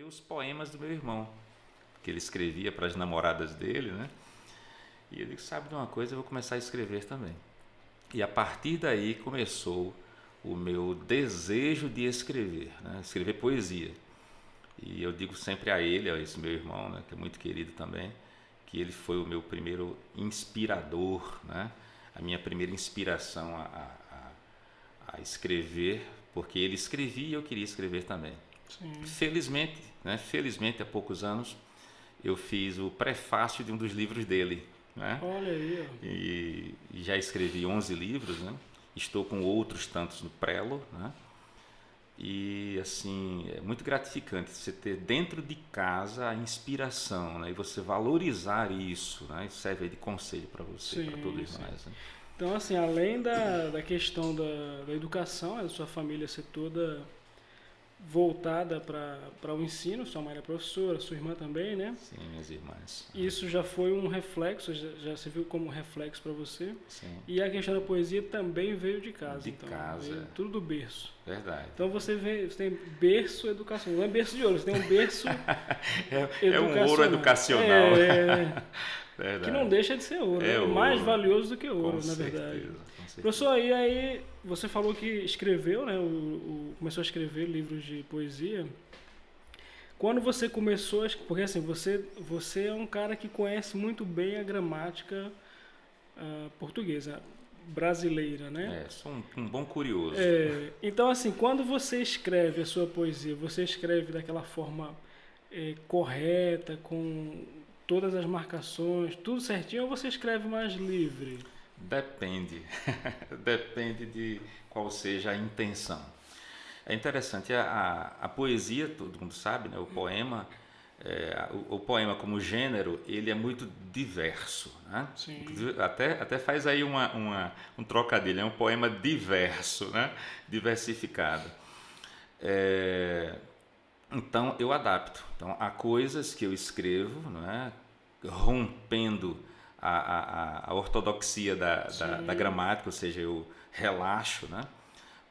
os poemas do meu irmão, que ele escrevia para as namoradas dele, né? E ele disse, sabe de uma coisa, eu vou começar a escrever também. E a partir daí começou o meu desejo de escrever, né? Escrever poesia. E eu digo sempre a ele, a esse meu irmão, né, que é muito querido também, que ele foi o meu primeiro inspirador, né? A minha primeira inspiração a escrever, porque ele escrevia e eu queria escrever também. Sim. Felizmente, né, felizmente há poucos anos, eu fiz o prefácio de um dos livros dele, né? Olha aí, ó. E já escrevi 11 livros, né? Estou com outros tantos no prelo, né? E assim, é muito gratificante você ter dentro de casa a inspiração, né? E você valorizar isso, né? Isso serve de conselho para você, para Sim, todos sim. nós, né? Então, assim, além da questão da educação, né, da sua família ser toda voltada para o ensino, sua mãe era professora, sua irmã também, né? Sim, minhas irmãs. Isso já foi um reflexo, já se viu como um reflexo para você. Sim, E a questão da poesia também veio de casa, de então, casa, veio tudo do berço. verdade. Então você tem berço educação, não é berço de ouro, você tem um berço É um ouro educacional. que não Verdade. deixa de ser ouro, É é mais ouro, valioso do que com ouro, na verdade. certeza, com certeza. Professor, e aí você falou que escreveu, né? Começou a escrever livros de poesia. Quando você começou, porque assim, você é um cara que conhece muito bem a gramática portuguesa, brasileira, né? Sou um bom curioso. Então, assim, quando você escreve a sua poesia, você escreve daquela forma correta, com todas as marcações, tudo certinho, ou você escreve mais livre? Depende. Depende de qual seja a intenção. É interessante, a poesia, todo mundo sabe, né? O poema, o poema como gênero, ele é muito diverso, né? Sim. Até faz aí um trocadilho, é um poema diverso, né? Diversificado. Então eu adapto. Então há coisas que eu escrevo, não é? Rompendo a ortodoxia da gramática, ou seja, eu relaxo, né?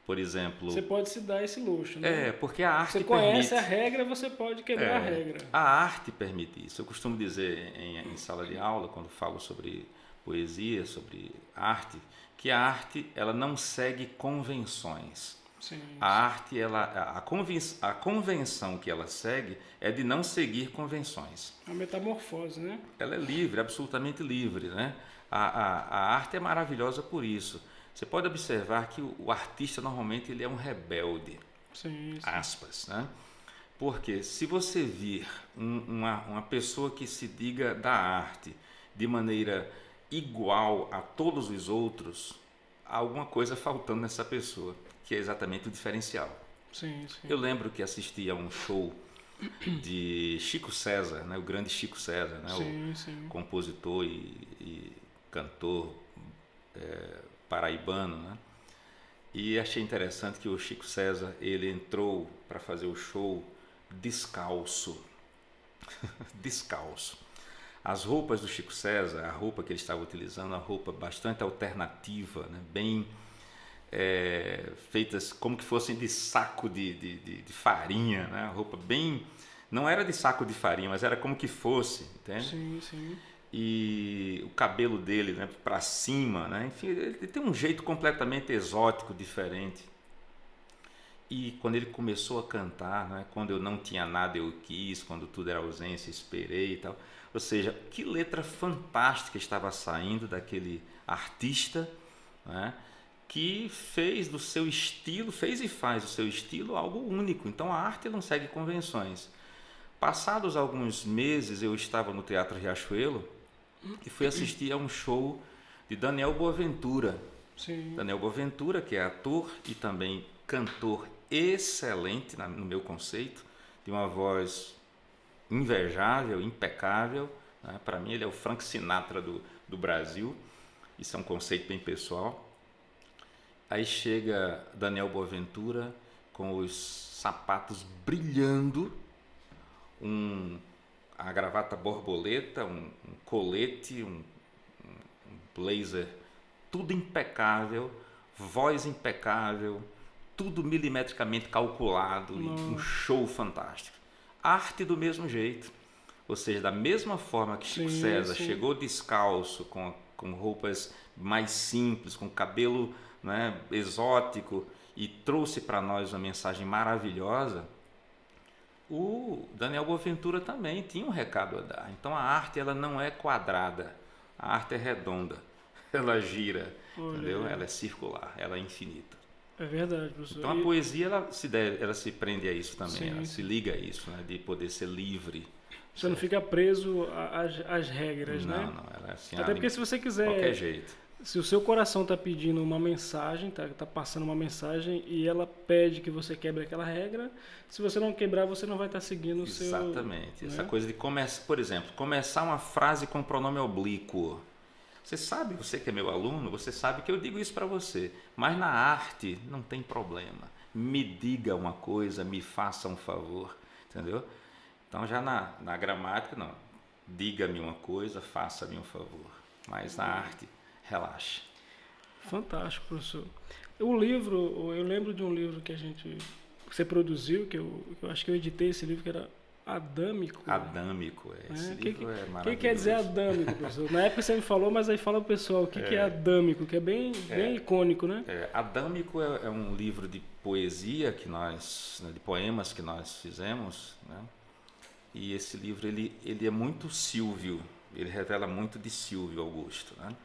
Por exemplo, Você pode se dar esse luxo, né? porque a arte Você conhece permite. a regra, você pode quebrar a regra. A arte permite isso. Eu costumo dizer em sala de aula, quando falo sobre poesia, sobre arte, que a arte ela não segue convenções. Sim, A arte, a convenção que ela segue é de não seguir convenções. a metamorfose, né? Ela é livre, absolutamente livre, né? A arte é maravilhosa por isso. Você pode observar que o artista normalmente ele é um rebelde, Sim, sim. aspas, né? Porque se você vir uma pessoa que se diga da arte de maneira igual a todos os outros, há alguma coisa faltando nessa pessoa, que é exatamente o diferencial. Sim, sim. Eu lembro que assisti a um show de Chico César, né? O grande Chico César, né? Sim, O sim. compositor e cantor paraibano, né? E achei interessante que o Chico César ele entrou para fazer o show descalço. Descalço. As roupas do Chico César, a roupa que ele estava utilizando, uma roupa bastante alternativa, né? Bem feitas como que fossem de saco de farinha, né? A roupa bem... Não era de saco de farinha, mas era como que fosse, entende? Sim, sim. E o cabelo dele, né, para cima, né? Enfim, ele tem um jeito completamente exótico, diferente. E quando ele começou a cantar, né, quando eu não tinha nada eu quis, quando tudo era ausência esperei e tal, ou seja, que letra fantástica estava saindo daquele artista, né, que fez do seu estilo, fez e faz do seu estilo algo único. Então a arte não segue convenções. Passados alguns meses eu estava no Teatro Riachuelo e fui assistir a um show de Daniel Boaventura. Sim. Daniel Boaventura, que é ator e também cantor excelente, no meu conceito, de uma voz invejável, impecável, né? Para mim ele é o Frank Sinatra do Brasil, isso é um conceito bem pessoal. Aí chega Daniel Boaventura com os sapatos brilhando, a gravata borboleta, um colete, um blazer, tudo impecável, voz impecável, tudo milimetricamente calculado, e um show fantástico. arte do mesmo jeito. Ou seja, da mesma forma que Chico César chegou descalço, com roupas mais simples, com cabelo, né, exótico, e trouxe para nós uma mensagem maravilhosa, o Daniel Boaventura também tinha um recado a dar. Então a arte, ela não é quadrada, a arte é redonda, ela gira, entendeu? Ela é circular, ela é infinita. É verdade, professor. Então a poesia, ela se prende a isso também, ela se liga a isso, né, de poder ser livre. Você não fica preso às regras, né? Não, ela é assim. Até porque se você quiser... Qualquer jeito. Se o seu coração está pedindo uma mensagem, tá passando uma mensagem e ela pede que você quebre aquela regra, se você não quebrar, você não vai estar seguindo o seu... Exatamente. Né? Essa coisa de começar, por exemplo, começar uma frase com pronome oblíquo. Você sabe, você que é meu aluno, você sabe que eu digo isso para você. Mas na arte não tem problema. Me diga uma coisa, me faça um favor, entendeu? Então já na gramática, não. Diga-me uma coisa, faça-me um favor. Mas na arte, relaxe. Fantástico, professor. O livro, eu lembro de um livro que você produziu, que eu acho que eu editei esse livro, que era Adâmico. Adâmico, esse livro é maravilhoso. O que quer dizer Adâmico, professor? Na época você me falou, mas aí fala pro pessoal o que é Adâmico, que é bem icônico, né? Adâmico é um livro de poesia que nós, né, de poemas que nós fizemos, né? E esse livro ele é muito Silvio, ele revela muito de Silvio Augusto, né?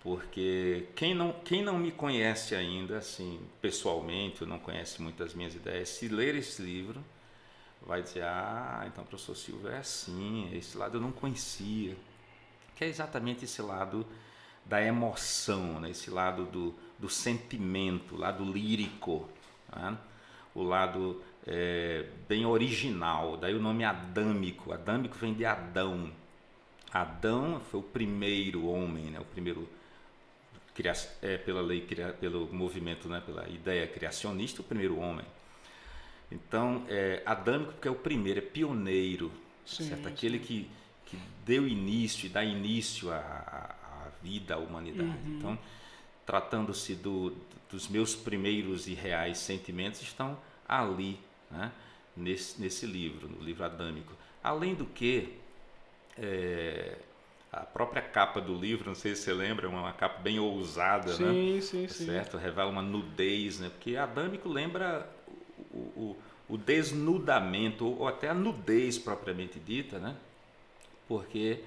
Porque quem não me conhece ainda, assim, pessoalmente, ou não conhece muito das minhas ideias, se ler esse livro, vai dizer, então o professor Silvio é assim, esse lado eu não conhecia, que é exatamente esse lado da emoção, né? Esse lado do sentimento, o lado lírico, né? O lado bem original, daí o nome Adâmico. Adâmico vem de Adão. Adão foi o primeiro homem, né? O primeiro, pelo movimento, né? Pela ideia criacionista, o primeiro homem. Então, Adâmico porque é o primeiro, é pioneiro, certo? Aquele que deu início e dá início à vida, à humanidade. Então, tratando-se dos meus primeiros e reais sentimentos, estão ali, né? nesse livro, no livro Adâmico. Além do que, a própria capa do livro, não sei se você lembra, é uma capa bem ousada, né? Sim. Certo? Revela uma nudez, né? Porque Adâmico lembra o desnudamento, ou até a nudez propriamente dita, né? Porque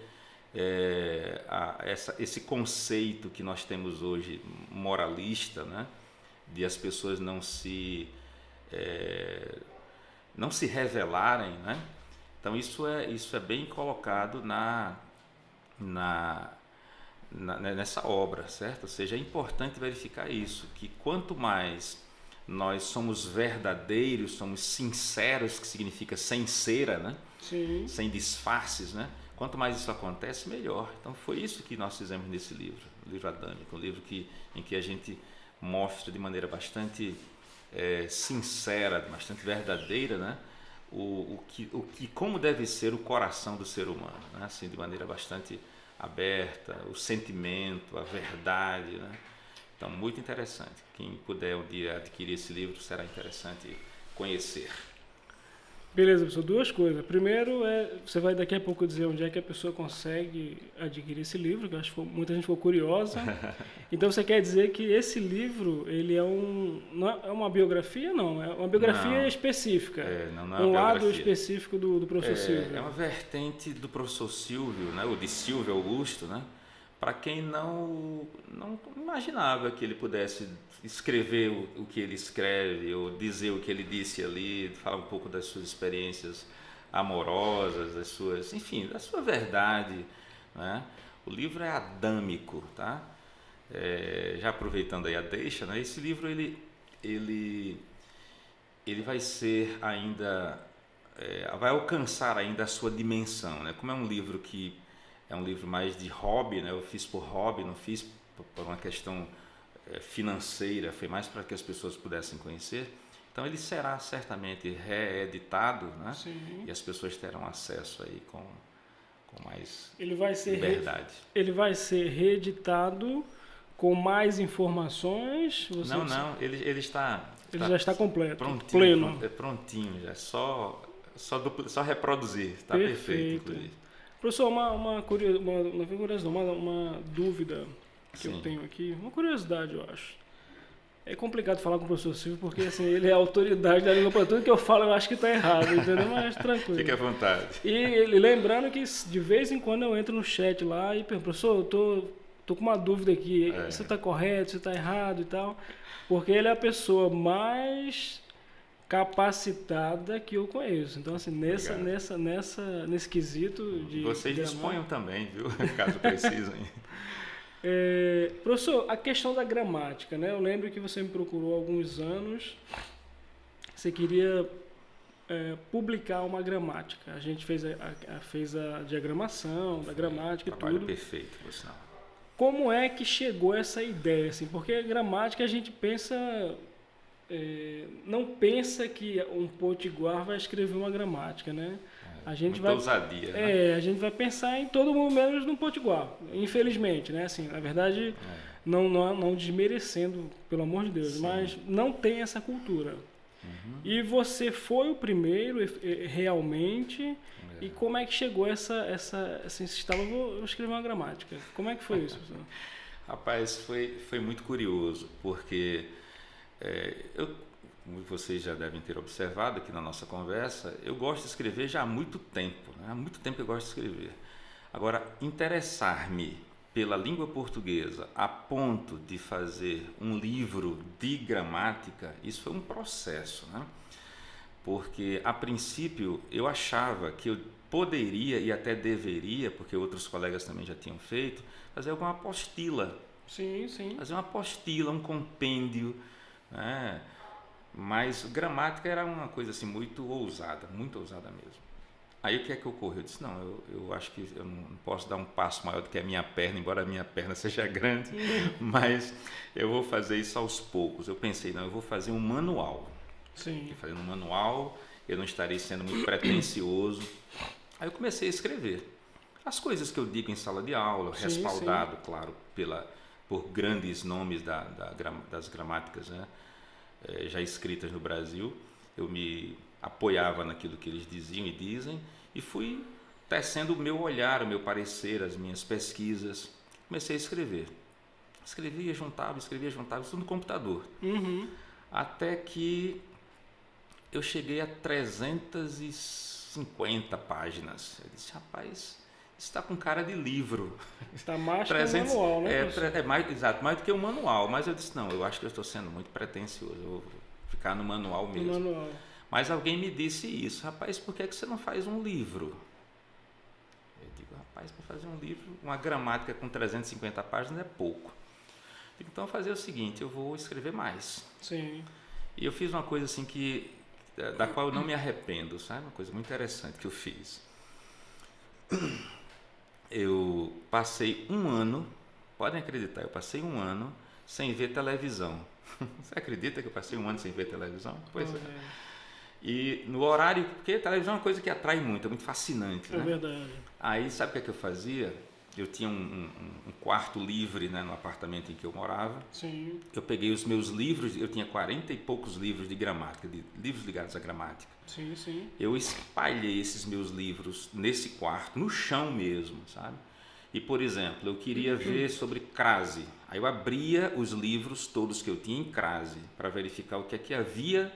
esse conceito que nós temos hoje, moralista, né? De as pessoas não se revelarem, né? Então isso é bem colocado nessa obra, certo? Ou seja, é importante verificar isso, que quanto mais nós somos verdadeiros, somos sinceros, que significa sem cera, né? Sim. Sem disfarces, né? Quanto mais isso acontece, melhor. Então foi isso que nós fizemos nesse livro, o livro Adâmico, um livro em que a gente mostra de maneira bastante sincera, bastante verdadeira, né? Como deve ser o coração do ser humano, né? Assim, de maneira bastante aberta, o sentimento, a verdade, né? Então, muito interessante. Quem puder um dia adquirir esse livro, será interessante conhecer. Beleza, professor. Duas coisas. Primeiro, você vai daqui a pouco dizer onde é que a pessoa consegue adquirir esse livro, que eu acho que muita gente ficou curiosa. Então, você quer dizer que esse livro, ele não é uma biografia, não? É uma biografia específica. Não é um uma lado biografia específico do professor Silvio. É uma vertente do professor Silvio, né? Ou de Silvio Augusto, né? Para quem não imaginava que ele pudesse escrever o que ele escreve, ou dizer o que ele disse ali, falar um pouco das suas experiências amorosas, da sua verdade, né? O livro é adâmico, tá? Já aproveitando aí a deixa, né? Esse livro ele vai ser ainda, vai alcançar ainda a sua dimensão, né? Como é um livro que é um livro mais de hobby, né? Eu fiz por hobby, não fiz por uma questão financeira, foi mais para que as pessoas pudessem conhecer. Então ele será certamente reeditado, né? Sim. E as pessoas terão acesso aí com mais liberdade. Ele vai ser reeditado com mais informações? Não, ele está... Ele já está completo, prontinho, pleno. Prontinho, já é só só reproduzir, está perfeito, inclusive. Professor, uma dúvida que eu tenho aqui, uma curiosidade, eu acho. É complicado falar com o professor Silvio, porque assim, ele é a autoridade da língua, para tudo que eu falo eu acho que está errado, entendeu? Mas tranquilo. Fique à vontade. E ele lembrando que de vez em quando eu entro no chat lá e pergunto, professor, eu tô com uma dúvida aqui, você está correto, você está errado e tal, porque ele é a pessoa mais capacitada que eu conheço. Então, assim, nesse quesito de... Vocês disponham também, viu? Caso precisem. Professor, a questão da gramática, né? Eu lembro que você me procurou há alguns anos, você queria publicar uma gramática. A gente fez a diagramação da gramática e tudo. Trabalho perfeito, por sinal. Como é que chegou essa ideia? Assim? Porque a gramática a gente pensa... não pensa que um potiguar vai escrever uma gramática, né? A gente vai ousadia, né? A gente vai pensar em todo mundo menos no potiguar, infelizmente, né? Assim, na verdade, não desmerecendo, pelo amor de Deus, mas não tem essa cultura. E você foi o primeiro realmente. E como é que chegou essa assim, você estava, vou escrever uma gramática. Como é que foi isso, professor? Rapaz, foi muito curioso, porque como vocês já devem ter observado aqui na nossa conversa, eu gosto de escrever já há muito tempo, né? Há muito tempo que eu gosto de escrever. Agora, interessar-me pela língua portuguesa a ponto de fazer um livro de gramática, isso foi um processo, né? Porque, a princípio, eu achava que eu poderia e até deveria, porque outros colegas também já tinham feito, fazer alguma apostila. Sim. Fazer uma apostila, um compêndio, né? Mas gramática era uma coisa assim muito ousada mesmo. Aí o que é que ocorreu? Eu disse, não, eu acho que eu não posso dar um passo maior do que a minha perna, embora a minha perna seja grande, mas eu vou fazer isso aos poucos. Eu pensei, não, eu vou fazer um manual. Sim. Fazendo um manual, eu não estarei sendo muito pretensioso. Aí eu comecei a escrever. As coisas que eu digo em sala de aula, respaldado, claro, por grandes nomes das gramáticas, né? Já escritas no Brasil, eu me apoiava naquilo que eles diziam e dizem e fui tecendo o meu olhar, o meu parecer, as minhas pesquisas. Comecei a escrever. Escrevia, juntava, tudo no computador. Até que eu cheguei a 350 páginas. Eu disse, rapaz, isso está com cara de livro. Está mais que um manual, né? Mais do que um manual. Mas eu disse, não, eu acho que eu estou sendo muito pretensioso. Eu vou ficar no manual mesmo. Mas alguém me disse isso. Rapaz, por que você não faz um livro? Eu digo, rapaz, para fazer um livro, uma gramática com 350 páginas é pouco. Eu digo, então eu vou fazer o seguinte, eu vou escrever mais. Sim. E eu fiz uma coisa assim da qual eu não me arrependo, sabe? Uma coisa muito interessante que eu fiz. Eu passei um ano, podem acreditar, eu passei um ano sem ver televisão. Você acredita que eu passei um ano sem ver televisão? Pois é. E no horário, porque a televisão é uma coisa que atrai muito, é muito fascinante, né? É verdade. Aí sabe o que eu fazia? Eu tinha um quarto livre, né, no apartamento em que eu morava. Sim. Eu peguei os meus livros, eu tinha 40 e poucos livros de gramática, livros ligados à gramática. Sim. Eu espalhei esses meus livros nesse quarto, no chão mesmo, sabe? E, por exemplo, eu queria ver sobre crase. Aí eu abria os livros todos que eu tinha em crase para verificar o que é que havia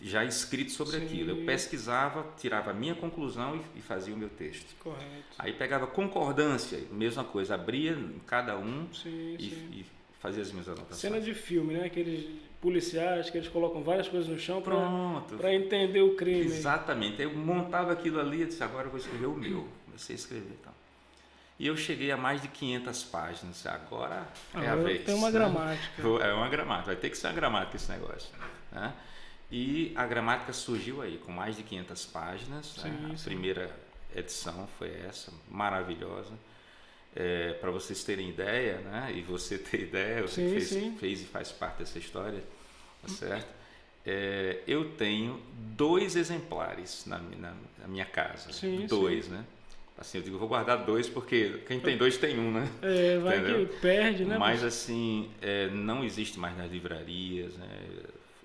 já escrito sobre aquilo. Eu pesquisava, tirava a minha conclusão e fazia o meu texto. Correto. Aí pegava concordância, mesma coisa, abria em cada um e fazia as minhas anotações. Cena de filme, né? Aqueles policiais que eles colocam várias coisas no chão para entender o crime. Exatamente. Aí eu montava aquilo ali e disse, agora eu vou escrever o meu. Comecei a escrever, então. E eu cheguei a mais de 500 páginas. Agora é a vez. Tem uma gramática. É uma gramática. Vai ter que ser uma gramática esse negócio, né? E a gramática surgiu aí, com mais de 500 páginas. A primeira edição foi essa, maravilhosa. Para vocês terem ideia, né? E você ter ideia, você fez e faz parte dessa história, tá certo? Eu tenho 2 exemplares na minha casa. Dois, né? Assim, eu digo, vou guardar 2 porque quem tem 2 tem um, né? Vai que perde, né? Mas assim, não existe mais nas livrarias, né?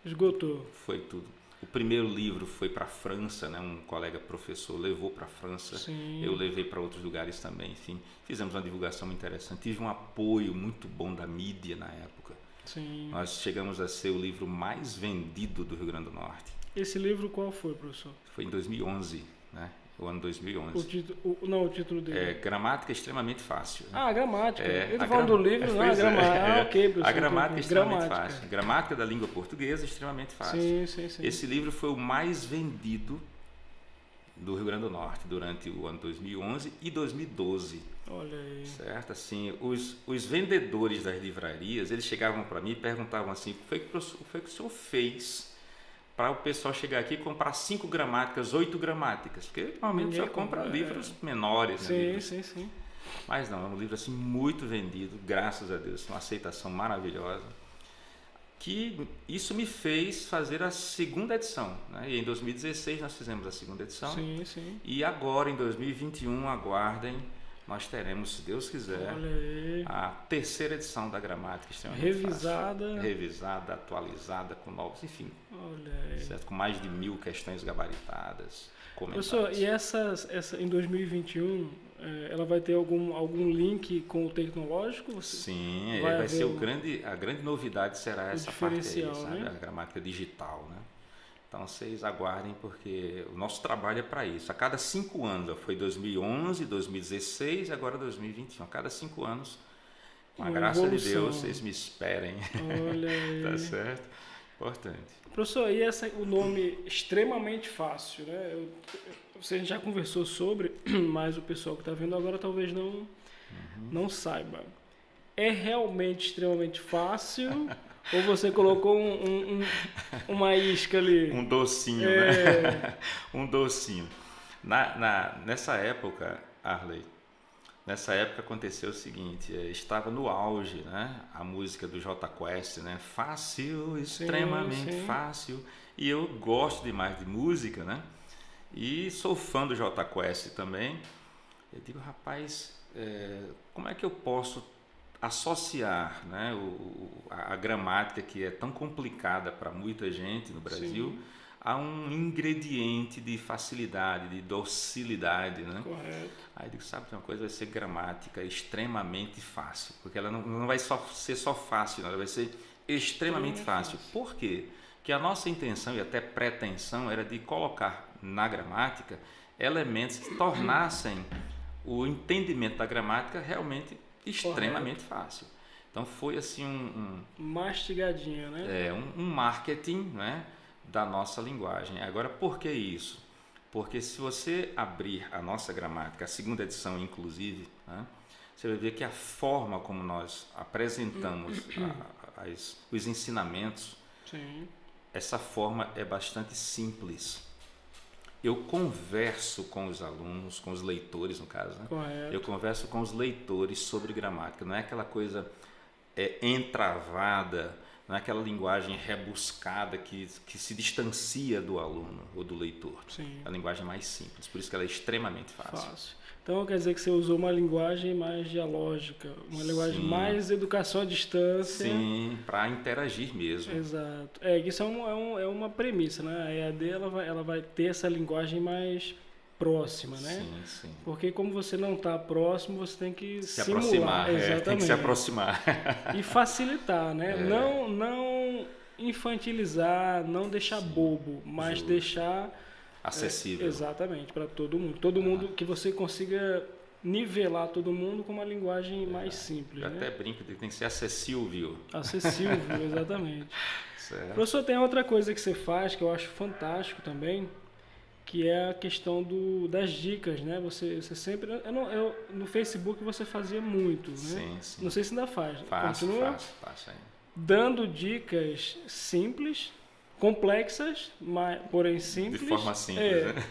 Esgotou. Foi tudo. O primeiro livro foi para a França, né? Um colega professor levou para a França, Sim. eu levei para outros lugares também, enfim, fizemos uma divulgação muito interessante, tive um apoio muito bom da mídia na época. Sim. Nós chegamos a ser o livro mais vendido do Rio Grande do Norte. Esse livro qual foi, professor? Foi em 2011, né? O ano 2011. O título dele. É Gramática Extremamente Fácil. Né? Ah, gramática. É, eu tô falando do livro, não, a gramática. Ah, ok, professor. A gramática é extremamente Gramática. fácil. Gramática da língua portuguesa é extremamente fácil. Sim, sim, sim. Esse livro foi o mais vendido do Rio Grande do Norte durante o ano 2011 e 2012. Olha aí. Certo? Assim, os vendedores das livrarias, eles chegavam para mim e perguntavam assim, o que foi que o senhor fez para o pessoal chegar aqui e comprar 5 gramáticas, 8 gramáticas? Porque normalmente Ninguém você compra compra, livros menores. Sim, né? Livros. sim. Mas não, é um livro assim muito vendido, graças a Deus, uma aceitação maravilhosa. Que isso me fez fazer a segunda edição. Né? E em 2016 nós fizemos a segunda edição. Sim, sim. E agora, em 2021, aguardem, nós teremos, se Deus quiser, Olha aí. a terceira edição da Gramática Extremamente Revisada. Fácil. Revisada, atualizada, com novos, enfim, Olha aí. certo? Com mais de 1000 questões gabaritadas, comentadas. Professor, e essa em 2021, ela vai ter algum link com o tecnológico? Sim, vai ser haver a grande novidade será essa parte aí, diferencial, sabe? né? A gramática digital, né? Então vocês aguardem, porque o nosso trabalho é para isso. A cada 5 anos, foi 2011, 2016 e agora 2021. A cada 5 anos, com a graça de Deus, vocês me esperem. Olha aí. Tá certo? Importante. Professor, e o nome extremamente fácil, né? Você já conversou sobre, mas o pessoal que está vendo agora talvez não saiba. É realmente extremamente fácil ou você colocou uma isca ali? Um docinho, né? Um docinho. Nessa época, Arley, aconteceu o seguinte, estava no auge, né? A música do Jota Quest, né? Fácil, extremamente sim. fácil. E eu gosto demais de música, né? E sou fã do Jota Quest também. Eu digo, rapaz, como é que eu posso associar, né, a gramática, que é tão complicada para muita gente no Brasil, Sim. a um ingrediente de facilidade, de docilidade, né? Correto. Aí eu digo, sabe uma coisa, vai ser gramática extremamente fácil, porque ela não vai ser só fácil, não, ela vai ser extremamente fácil. Por quê? Porque a nossa intenção e até pretensão era de colocar na gramática elementos que tornassem o entendimento da gramática realmente extremamente fácil. Então foi assim mastigadinho, né? Um marketing, né, da nossa linguagem. Agora, por que isso? Porque se você abrir a nossa gramática, a segunda edição inclusive, né, você vai ver que a forma como nós apresentamos os ensinamentos, Sim. essa forma é bastante simples. Eu converso com os alunos, com os leitores no caso, né? Correto. Eu converso com os leitores sobre gramática, não é aquela coisa entravada, não é aquela linguagem rebuscada que se distancia do aluno ou do leitor. Sim. A linguagem mais simples, por isso que ela é extremamente fácil. Então quer dizer que você usou uma linguagem mais dialógica, uma linguagem mais educação à distância. Sim, para interagir mesmo. Exato. Isso é uma premissa, né? A EAD ela vai ter essa linguagem mais próxima, né? Sim. Porque como você não está próximo, você tem que se simular. Aproximar. Exatamente. Tem que se aproximar. E facilitar, né? Não infantilizar, não deixar bobo, mas deixar acessível. Exatamente, para todo mundo. Todo mundo, que você consiga nivelar todo mundo com uma linguagem mais simples. Eu né? até brinco de que tem que ser acessível. Acessível, exatamente. Certo. Professor, tem outra coisa que você faz que eu acho fantástico também, que é a questão das dicas, né? Você sempre... no Facebook você fazia muito, né? Sim. Não sei se ainda faz. Faço ainda. Dando dicas simples, complexas, porém simples. De forma simples, né?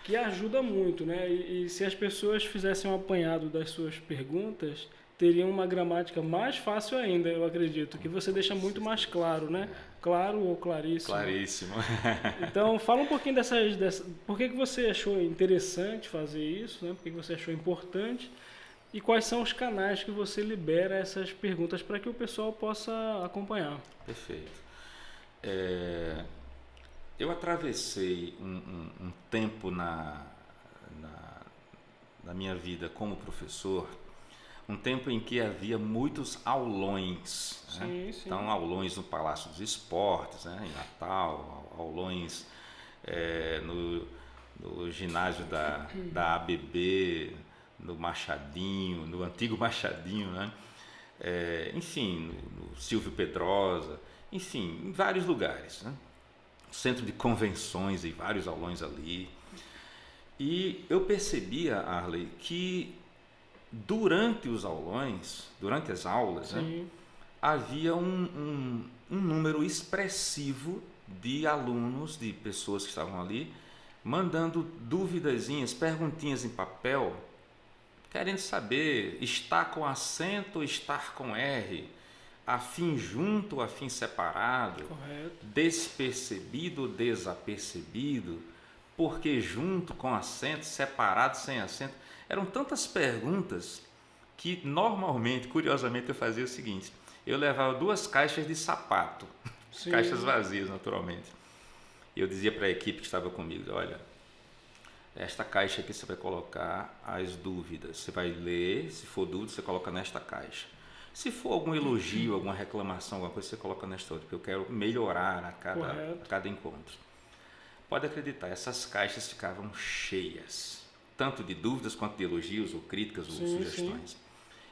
Que ajuda muito, né? E se as pessoas fizessem um apanhado das suas perguntas, teriam uma gramática mais fácil ainda, eu acredito, que você deixa muito mais claro, né? Claro ou claríssimo. Claríssimo. Então, fala um pouquinho por que você achou interessante fazer isso, né? Por que você achou importante e quais são os canais que você libera essas perguntas para que o pessoal possa acompanhar. Perfeito. eu atravessei um tempo na minha vida como professor, um tempo em que havia muitos aulões, né? Sim, sim. Então, aulões no Palácio dos Esportes, né? Em Natal, aulões no ginásio da ABB, no Machadinho, no antigo Machadinho, né? Enfim, no Silvio Pedrosa, enfim, em vários lugares, né? Centro de convenções e vários aulões ali. E eu percebia, Arley, que durante os aulões, durante as aulas, né, havia um número expressivo de alunos, de pessoas que estavam ali, mandando duvidazinhas, perguntinhas em papel, querendo saber estar com acento ou estar com R, afim junto ou afim separado, Correto. despercebido ou desapercebido, porque junto com acento, separado sem acento. Eram tantas perguntas que normalmente, curiosamente, eu fazia o seguinte: eu levava 2 caixas de sapato, Sim. caixas vazias naturalmente. E eu dizia para a equipe que estava comigo: olha, esta caixa aqui você vai colocar as dúvidas, você vai ler, se for dúvida você coloca nesta caixa. Se for algum elogio, alguma reclamação, alguma coisa, você coloca nesta outra, porque eu quero melhorar a cada encontro. Pode acreditar, essas caixas ficavam cheias, tanto de dúvidas quanto de elogios ou críticas ou sugestões. Sim.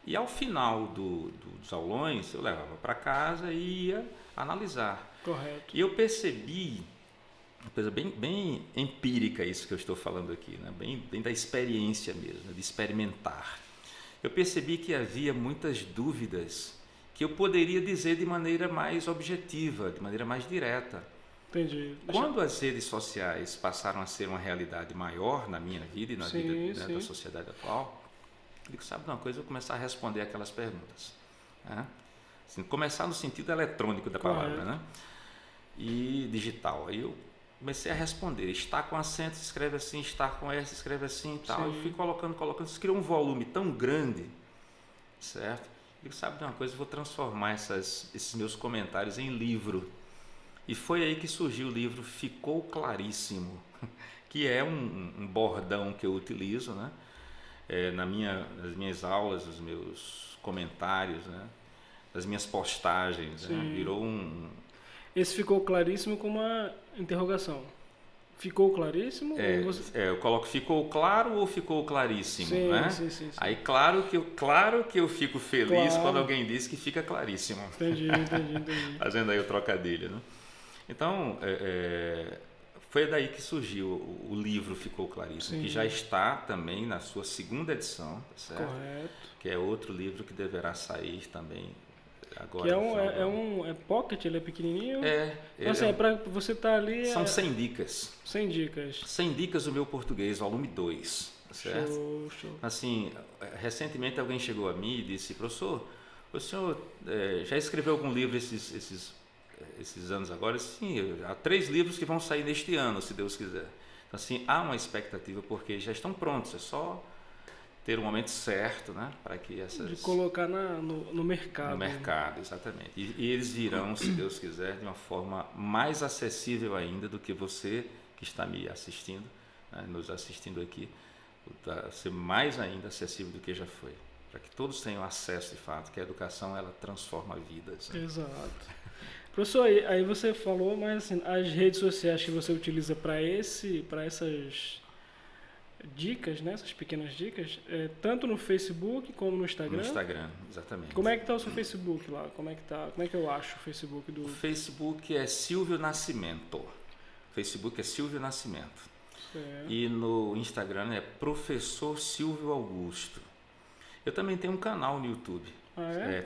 E ao final dos aulões, eu levava para casa e ia analisar. Correto. E eu percebi, uma coisa bem empírica isso que eu estou falando aqui, né? bem da experiência mesmo, de experimentar. Eu percebi que havia muitas dúvidas que eu poderia dizer de maneira mais objetiva, de maneira mais direta. Entendi. Quando as redes sociais passaram a ser uma realidade maior na minha vida e na vida da sociedade atual, eu digo, sabe de uma coisa, eu vou começar a responder aquelas perguntas. Né? Assim, começar no sentido eletrônico da palavra, né? E digital. Aí eu comecei a responder. Estar com acento, se escreve assim, estar com S, se escreve assim e tal. Eu fui colocando. Isso criou um volume tão grande, certo? Eu digo, sabe de uma coisa, eu vou transformar esses meus comentários em livro. E foi aí que surgiu o livro Ficou Claríssimo, que é um bordão que eu utilizo, né? Nas minhas aulas, os meus comentários, né? Das minhas postagens, né? Virou Esse ficou claríssimo com uma interrogação. Ficou claríssimo? Eu coloco ficou claro ou ficou claríssimo, sim, né? Sim. Aí claro que eu fico feliz quando alguém diz que fica claríssimo. Entendi. Fazendo aí o trocadilho, né? Então, foi daí que surgiu o livro Ficou Claríssimo, que já está também na sua 2ª edição, certo? Correto. Que é outro livro que deverá sair também agora. Que é pocket, ele é pequenininho? Então, assim, é para você estar ali... São 100 dicas. 100 dicas. 100 dicas do meu português, volume 2, certo? Show. Assim, recentemente alguém chegou a mim e disse, professor, o senhor já escreveu algum livro esses anos agora? Sim, há 3 livros que vão sair neste ano, se Deus quiser. Então, assim, há uma expectativa porque já estão prontos, é só ter o momento certo, né, para que essas... De colocar no mercado. No mercado, exatamente. E eles virão, se Deus quiser, de uma forma mais acessível ainda do que você que está me assistindo, né, nos assistindo aqui, ser mais ainda acessível do que já foi, para que todos tenham acesso de fato, que a educação ela transforma vidas. Né? Exato. Professor, aí você falou, mas assim, as redes sociais que você utiliza para essas dicas, né, essas pequenas dicas, tanto no Facebook como no Instagram? No Instagram, exatamente. Como é que está o seu Facebook lá? Como é que eu acho o Facebook do... O Facebook é Silvio Nascimento. Facebook é Silvio Nascimento. Certo. E no Instagram é Professor Silvio Augusto. Eu também tenho um canal no YouTube.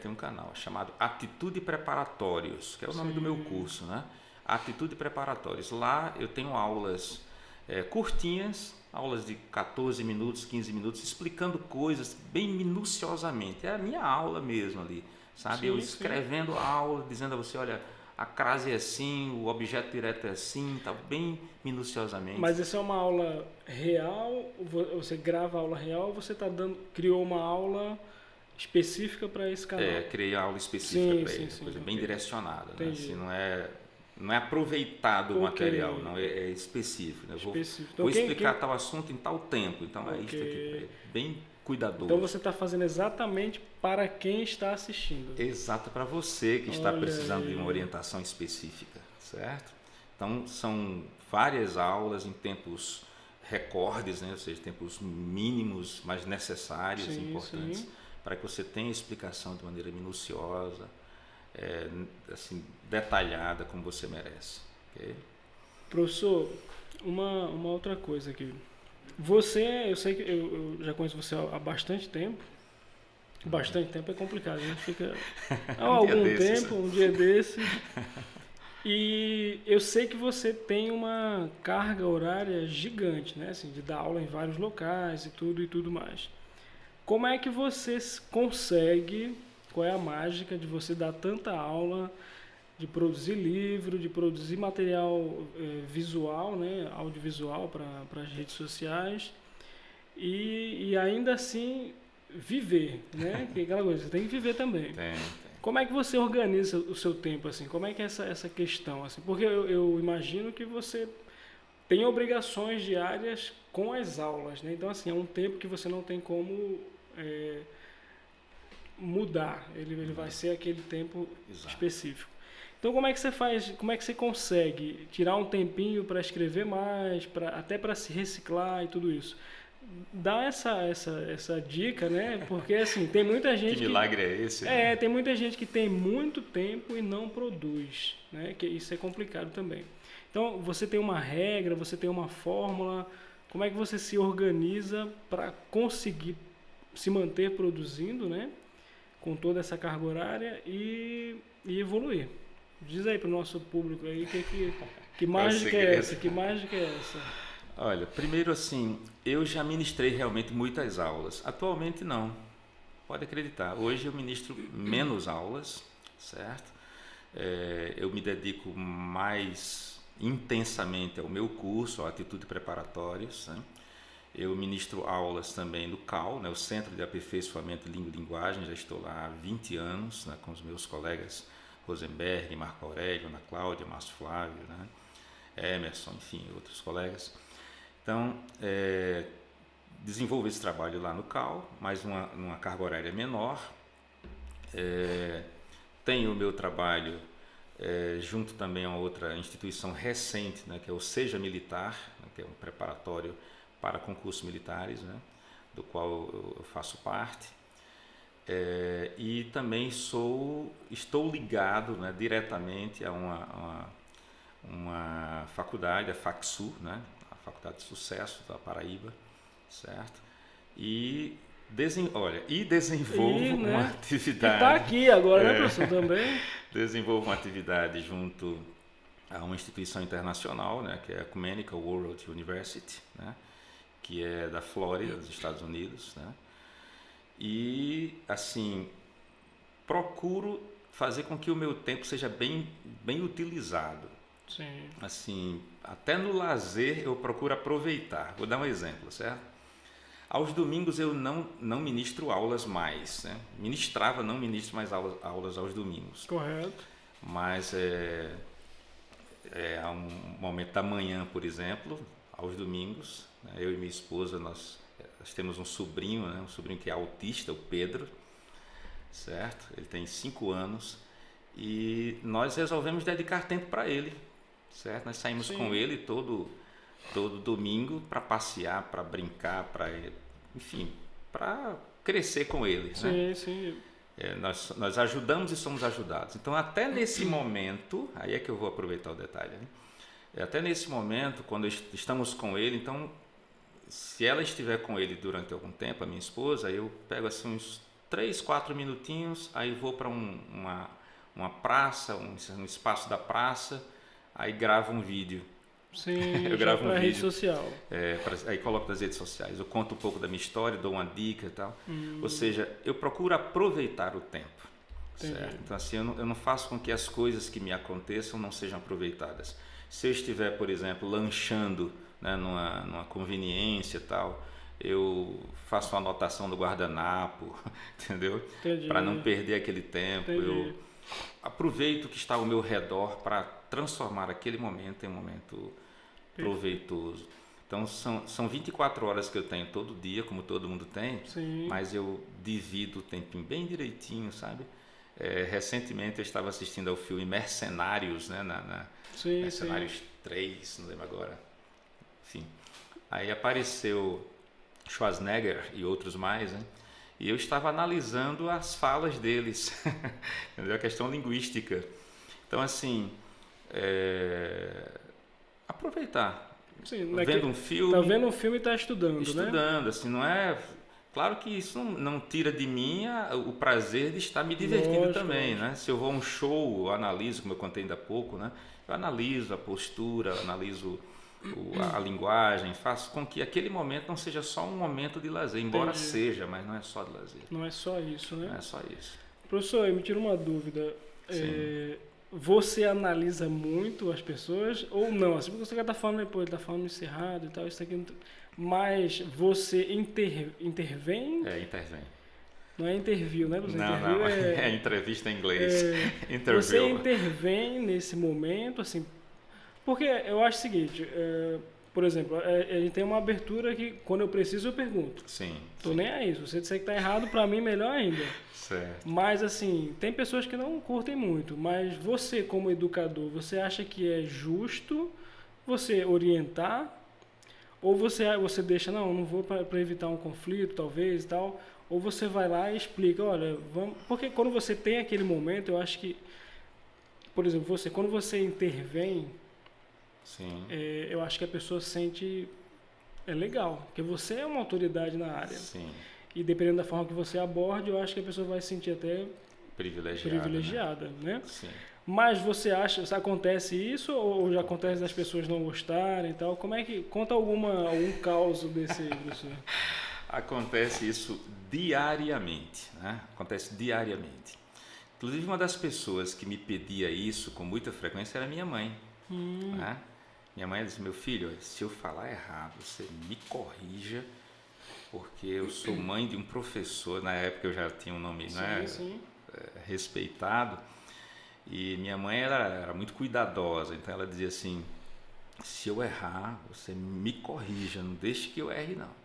Tem um canal chamado Atitude Preparatórios, que é o nome do meu curso, né? Atitude Preparatórios. Lá eu tenho aulas curtinhas, aulas de 14 minutos, 15 minutos, explicando coisas bem minuciosamente. É a minha aula mesmo ali, sabe? Eu escrevendo a aula, dizendo a você, olha, a crase é assim, o objeto direto é assim, tá bem minuciosamente. Mas essa é uma aula real? Você grava a aula real ou você criou uma aula específica para esse canal? Criei a aula específica para ele, coisa bem direcionada, né? Assim, não é não é aproveitado o Ok. material, não, é específico. Né? Específico. Então, Vou explicar tal assunto em tal tempo, então é isso aqui para ele. Bem cuidadoso. Então você está fazendo exatamente para quem está assistindo. Exato, para você que está Olha precisando de aí. uma orientação específica, certo? Então são várias aulas em tempos recordes, né? Ou seja, tempos mínimos, mas necessários e Sim, importantes, sim. para que você tenha explicação de maneira minuciosa, assim, detalhada, como você merece. Okay? Professor, uma outra coisa aqui. Você, eu sei que eu já conheço você há bastante tempo. Bastante tempo é complicado, a gente fica há algum desses, tempo, um dia desse. E eu sei que você tem uma carga horária gigante, né? Assim, de dar aula em vários locais e tudo mais. Como é que você consegue, qual é a mágica de você dar tanta aula, de produzir livro, de produzir material visual, né? Audiovisual para as redes sociais e ainda assim viver, né? Que é aquela coisa, você tem que viver também. Tem. Como é que você organiza o seu tempo, assim? Como é que é essa questão, assim? Porque eu imagino que você tem obrigações diárias com as aulas, né? Então, assim, é um tempo que você não tem como mudar. Ele vai ser aquele tempo Exato. específico. Então, como é que você faz? Como é que você consegue tirar um tempinho para escrever mais, até para se reciclar e tudo isso? Dá essa dica, né? Porque assim, tem muita gente que milagre é esse? Né? Tem muita gente que tem muito tempo e não produz, né? Que isso é complicado também. Então, você tem uma regra, você tem uma fórmula, como é que você se organiza para conseguir se manter produzindo, né? Com toda essa carga horária e evoluir. Diz aí para o nosso público aí que mágica é essa? Que mágica é essa? Olha, primeiro assim, eu já ministrei realmente muitas aulas. Atualmente não, pode acreditar. Hoje eu ministro menos aulas, certo? Eu me dedico mais intensamente ao meu curso, ao Atitude Preparatórios. Né? Eu ministro aulas também no CAL, né? O Centro de Aperfeiçoamento de Língua e Linguagem. Já estou lá há 20 anos, né? Com os meus colegas Rosenberg, Marco Aurélio, Ana Cláudia, Márcio Flávio, né? Emerson, enfim, outros colegas. Então, desenvolvo esse trabalho lá no CAL, mas numa carga horária menor. Tenho o meu trabalho junto também a outra instituição recente, né, que é o Seja Militar, né, que é um preparatório para concursos militares, né, do qual eu faço parte. E também estou ligado, né, diretamente a uma faculdade, a FACSU, né, a Faculdade de Sucesso da Paraíba, certo? E desenvolvo né? uma atividade. Está aqui agora, né, professor, também? Desenvolvo uma atividade junto a uma instituição internacional, né, que é a Ecumenical World University, né, que é da Flórida, dos Estados Unidos, né? E, assim, procuro fazer com que o meu tempo seja bem utilizado. Sim. Assim, até no lazer eu procuro aproveitar. Vou dar um exemplo, certo? Aos domingos eu não ministro aulas mais, né? Ministrava, não ministro mais aulas aos domingos. Correto. Mas há um momento da manhã, por exemplo, aos domingos, né? Eu e minha esposa, nós temos um sobrinho, né? Um sobrinho que é autista, o Pedro, certo? Ele tem 5 anos e nós resolvemos dedicar tempo para ele, certo? Nós saímos Sim. com ele todo domingo para passear, para brincar, enfim, para crescer com ele. Sim, né? sim. Nós ajudamos e somos ajudados. Então, até nesse momento, aí é que eu vou aproveitar o detalhe, né? Até nesse momento, quando estamos com ele, então, se ela estiver com ele durante algum tempo, a minha esposa, eu pego assim uns 3, 4 minutinhos, aí vou para uma praça, um espaço da praça, aí gravo um vídeo. Sim, eu gravo um vídeo. Rede social. Aí coloco nas redes sociais, eu conto um pouco da minha história, dou uma dica e tal. Ou seja, eu procuro aproveitar o tempo. Certo? Então, assim, eu não faço com que as coisas que me aconteçam não sejam aproveitadas. Se eu estiver, por exemplo, lanchando, né, numa conveniência e tal, eu faço uma anotação do guardanapo, entendeu? Para não perder aquele tempo. aproveito o que está ao meu redor para transformar aquele momento em um momento proveitoso. Então são 24 horas que eu tenho todo dia, como todo mundo tem, Sim. mas eu divido o tempinho bem direitinho, sabe? Recentemente eu estava assistindo ao filme Mercenários, né? Sim, Mercenários 3, não lembro agora. Enfim, aí apareceu Schwarzenegger e outros mais, né? E eu estava analisando as falas deles, entendeu? A questão linguística. Então, assim, aproveitar. Sim, Vendo um filme. Tá vendo um filme e tá estudando, né? Estudando, assim, não é. Claro que isso não tira de mim o prazer de estar me divertindo Lógico, também, né? Se eu vou a um show, eu analiso, como eu contei ainda há pouco, né? Eu analiso a postura, analiso a linguagem, faço com que aquele momento não seja só um momento de lazer, embora Entendi. seja, mas não é só de lazer. Não é só isso, né? Não é só isso. Professor, me tira uma dúvida. Sim. Você analisa muito as pessoas ou não? Assim, porque você está falando, pô, ele está falando isso errado e tal, isso aqui. Mas você intervém? Intervém. Não é interview, né? Você Não, é entrevista em inglês. Interview. Você intervém nesse momento, assim, porque eu acho o seguinte, por exemplo, a gente tem uma abertura que quando eu preciso eu pergunto. Sim. Tô nem aí, se você disser que tá errado, para mim melhor ainda. Certo. Mas assim, tem pessoas que não curtem muito, mas você como educador, você acha que é justo você orientar ou você deixa, não vou para evitar um conflito, talvez e tal, ou você vai lá e explica, olha, vamos, porque quando você tem aquele momento, eu acho que, por exemplo, quando você intervém, Sim. eu acho que a pessoa sente legal, porque você é uma autoridade na área. Sim. E dependendo da forma que você aborde, eu acho que a pessoa vai se sentir até privilegiada, né? Sim. Mas você acha, acontece isso ou já acontece das pessoas não gostarem e tal? Como é que, conta algum caos desse, professor? Acontece isso diariamente, né? Acontece diariamente. Inclusive uma das pessoas que me pedia isso com muita frequência era minha mãe, né? Minha mãe disse, meu filho, se eu falar errado, você me corrija, porque eu sou mãe de um professor, na época eu já tinha um nome, né, respeitado, e minha mãe era muito cuidadosa, então ela dizia assim, se eu errar, você me corrija, não deixe que eu erre não.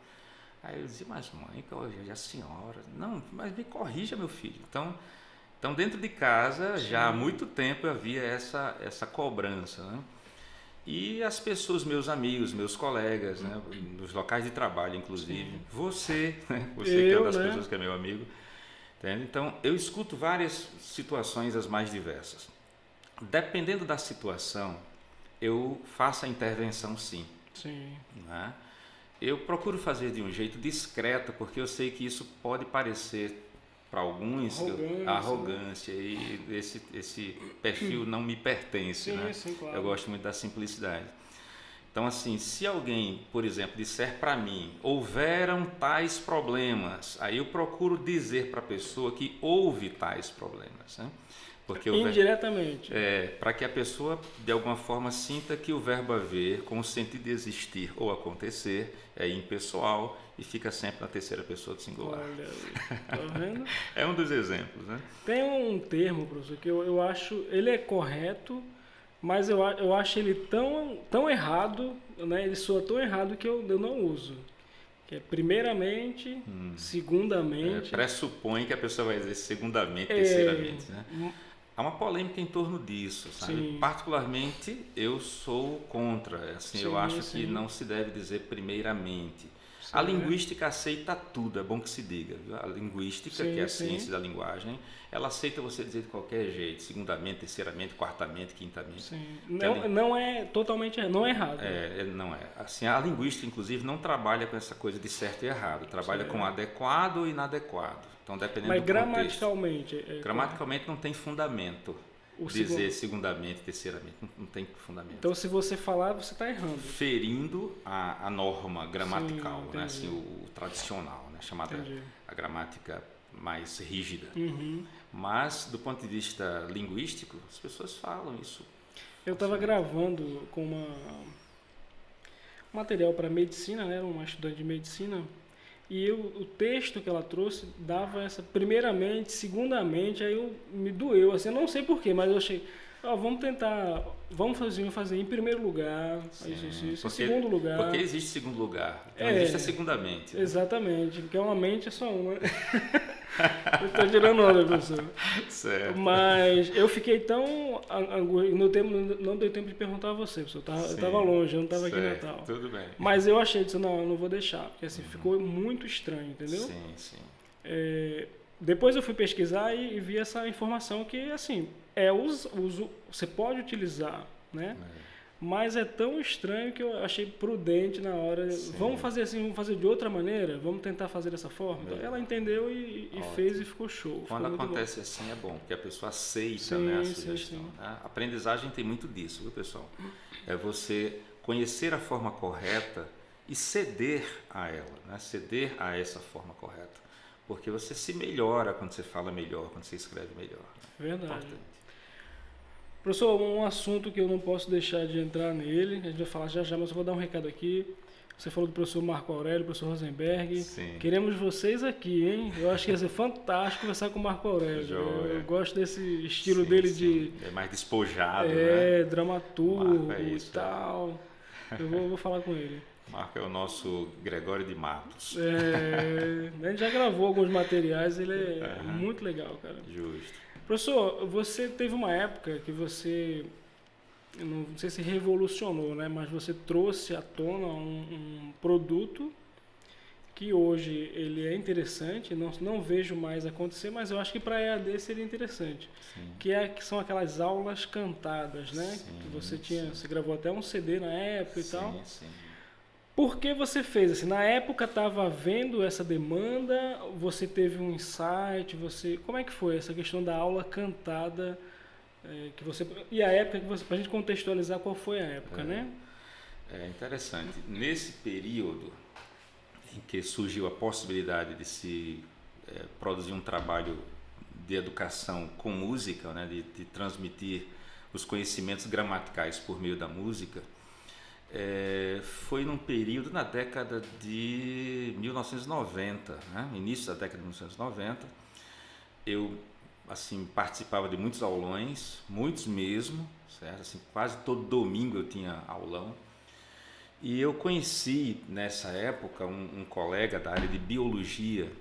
Aí eu dizia, mas mãe, corrija a senhora. Não, mas me corrija, meu filho. Então dentro de casa, já há muito tempo havia essa cobrança, né? E as pessoas, meus amigos, meus colegas, né, nos locais de trabalho, inclusive, você, né, você que é uma das pessoas que é meu amigo, entende? Então eu escuto várias situações as mais diversas. Dependendo da situação, eu faço a intervenção sim. Sim. Né? Eu procuro fazer de um jeito discreto, porque eu sei que isso pode parecer para alguns arrogância e esse perfil não me pertence, né? Sim, claro. Eu gosto muito da simplicidade. Então, assim, se alguém, por exemplo, disser para mim, houveram tais problemas, aí eu procuro dizer para a pessoa que houve tais problemas, né? Porque indiretamente. Para que a pessoa, de alguma forma, sinta que o verbo haver, com o sentido de existir ou acontecer, é impessoal e fica sempre na terceira pessoa do singular. Olha aí, tá vendo? É um dos exemplos, né? Tem um termo, professor, que eu acho, ele é correto, mas eu acho ele tão errado, né? Ele soa tão errado que eu não uso. Que é primeiramente, segundamente. Pressupõe que a pessoa vai dizer segundamente, terceiramente, né? Há uma polêmica em torno disso, sabe? Sim. Particularmente, eu sou contra. Assim, eu acho que não se deve dizer primeiramente. Sim, a linguística aceita tudo, é bom que se diga. Viu? A linguística, que é a ciência da linguagem, ela aceita você dizer de qualquer jeito, segundamente, terceiramente, quartamente, quintamente. Sim. Não é totalmente, não é errado. Não é. Assim, a linguística, inclusive, não trabalha com essa coisa de certo e errado, trabalha com adequado e inadequado. Então, dependendo do gramaticalmente, contexto. Gramaticalmente não tem fundamento dizer segundamente, terceiramente, não tem fundamento. Então, se você falar, você está errando. Ferindo a norma gramatical, né? Assim, o tradicional, né? Chamada a gramática mais rígida. Mas, do ponto de vista linguístico, as pessoas falam isso. Eu estava gravando com um material para medicina, né? Uma estudante de medicina. E o texto que ela trouxe dava essa primeiramente, segundamente, me doeu, assim, eu não sei porquê, mas eu achei, vamos tentar, vamos fazer em primeiro lugar, isso, em segundo lugar. Porque existe segundo lugar, então existe a segundamente. Né? Exatamente, porque uma mente é só uma. Eu tô tirando onda, professor. Certo. Mas eu fiquei tão... Não deu tempo de perguntar a você, professor. Eu tava longe, eu não tava aqui em Natal. Tudo bem. Mas eu achei, disse, não, eu não vou deixar. Porque assim, ficou muito estranho, entendeu? Sim. Depois eu fui pesquisar e vi essa informação que, assim, você pode utilizar, né? Mas é tão estranho que eu achei prudente na hora. Vamos fazer assim, vamos fazer de outra maneira? Vamos tentar fazer dessa forma? Então, ela entendeu e fez e ficou show. Quando acontece assim é bom, porque a pessoa aceita, né, a sugestão. Sim. A aprendizagem tem muito disso, viu, pessoal? É você conhecer a forma correta e ceder a ela, né? Ceder a essa forma correta. Porque você se melhora quando você fala melhor, quando você escreve melhor. Né? Verdade. Importante. Professor, um assunto que eu não posso deixar de entrar nele, a gente vai falar já, mas eu vou dar um recado aqui. Você falou do professor Marco Aurélio, professor Rosenberg. Sim. Queremos vocês aqui, hein? Eu acho que ia ser fantástico conversar com o Marco Aurélio. Eu gosto desse estilo dele de... É mais despojado, né? Dramaturgo e tal. Eu vou falar com ele. Marco é o nosso Gregório de Matos. A gente já gravou alguns materiais, ele é muito legal, cara. Justo. Professor, você teve uma época que você, não sei se revolucionou, né? Mas você trouxe à tona um produto que hoje ele é interessante, não vejo mais acontecer, mas eu acho que para a EAD seria interessante. Sim. Que são aquelas aulas cantadas, né? Sim, que você gravou até um CD na época e tal. Sim. Por que você fez assim? Na época estava havendo essa demanda, você teve um insight, como é que foi essa questão da aula cantada e a época que para a gente contextualizar qual foi a época, né? É interessante. Nesse período em que surgiu a possibilidade de se produzir um trabalho de educação com música, né, de transmitir os conhecimentos gramaticais por meio da música. Foi num período na década de 1990, né? Início da década de 1990. Eu assim participava de muitos aulões, muitos mesmo, certo? Assim, quase todo domingo eu tinha aulão. E eu conheci nessa época um colega da área de biologia,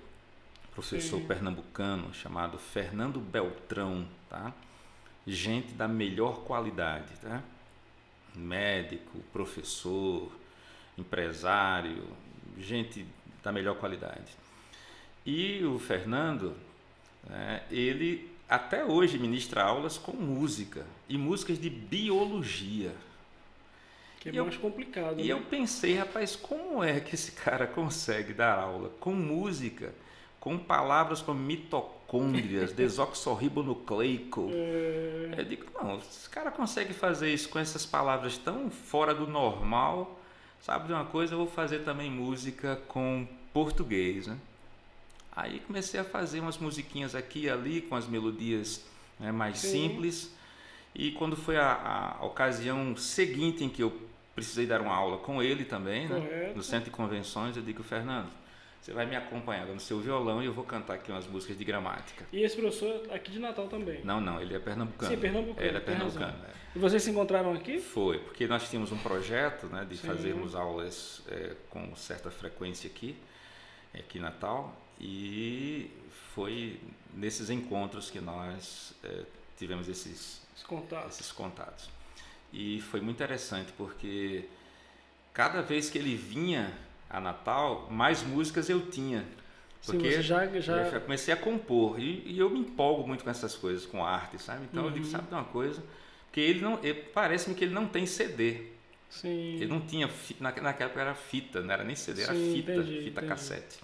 professor pernambucano chamado Fernando Beltrão, tá? Gente da melhor qualidade, tá? Médico, professor, empresário, gente da melhor qualidade. E o Fernando, né, ele até hoje ministra aulas com música, e músicas de biologia. Que é mais complicado. E eu pensei, rapaz, como é que esse cara consegue dar aula com música, com palavras como mitocôndrias, desoxirribonucleico? Eu digo, não, esse cara consegue fazer isso com essas palavras tão fora do normal. Sabe de uma coisa? Eu vou fazer também música com português, né? Aí comecei a fazer umas musiquinhas aqui e ali, com as melodias, né, mais simples. E quando foi a ocasião seguinte em que eu precisei dar uma aula com ele também, né, no Centro de Convenções, eu digo, Fernando, você vai me acompanhar no seu violão e eu vou cantar aqui umas músicas de gramática. E esse professor aqui de Natal também? Não, ele é pernambucano. Sim, pernambucano. Ele é pernambucano. E vocês se encontraram aqui? Foi, porque nós tínhamos um projeto, né, de fazermos aulas com certa frequência aqui em Natal, e foi nesses encontros que nós tivemos esses contatos. E foi muito interessante, porque cada vez que ele vinha a Natal, mais músicas eu tinha. Porque eu já comecei a compor, e eu me empolgo muito com essas coisas, com arte, sabe? Então eu digo, sabe de uma coisa? Porque parece-me que ele não tem CD. Sim. Ele não tinha, naquela época era fita, não era nem CD, era fita cassete.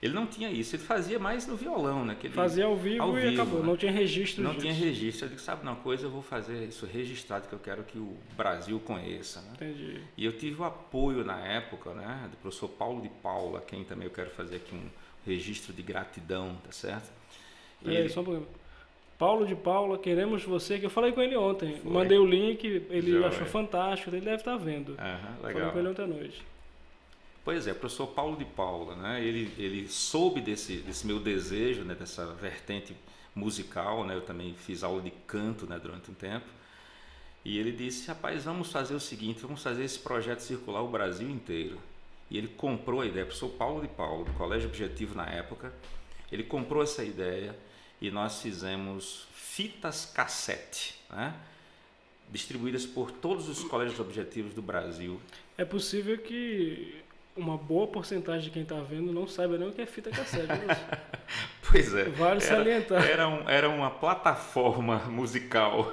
Ele não tinha isso, ele fazia mais no violão, né? Fazia ao vivo e acabou, né? Não tinha registro disso. Não tinha registro. Eu digo, sabe uma coisa, eu vou fazer isso registrado, que eu quero que o Brasil conheça, né? Entendi. E eu tive o apoio na época, né, do professor Paulo de Paula, quem também eu quero fazer aqui um registro de gratidão, tá certo? Só um pouquinho. Paulo de Paula, queremos você, que eu falei com ele ontem. Mandei o link, ele achou fantástico, ele deve estar vendo. Legal. Falei com ele ontem à noite. Pois é, o professor Paulo de Paula, né? Ele soube desse meu desejo, né? Dessa vertente musical, né? Eu também fiz aula de canto, né? Durante um tempo. E ele disse, rapaz, vamos fazer o seguinte, vamos fazer esse projeto circular o Brasil inteiro. E ele comprou a ideia, o professor Paulo de Paula, do Colégio Objetivo na época, ele comprou essa ideia e nós fizemos fitas cassete, né? Distribuídas por todos os colégios objetivos do Brasil. É possível que uma boa porcentagem de quem está vendo não saiba nem o que é fita cassete. Pois é. Vale salientar. Era uma plataforma musical.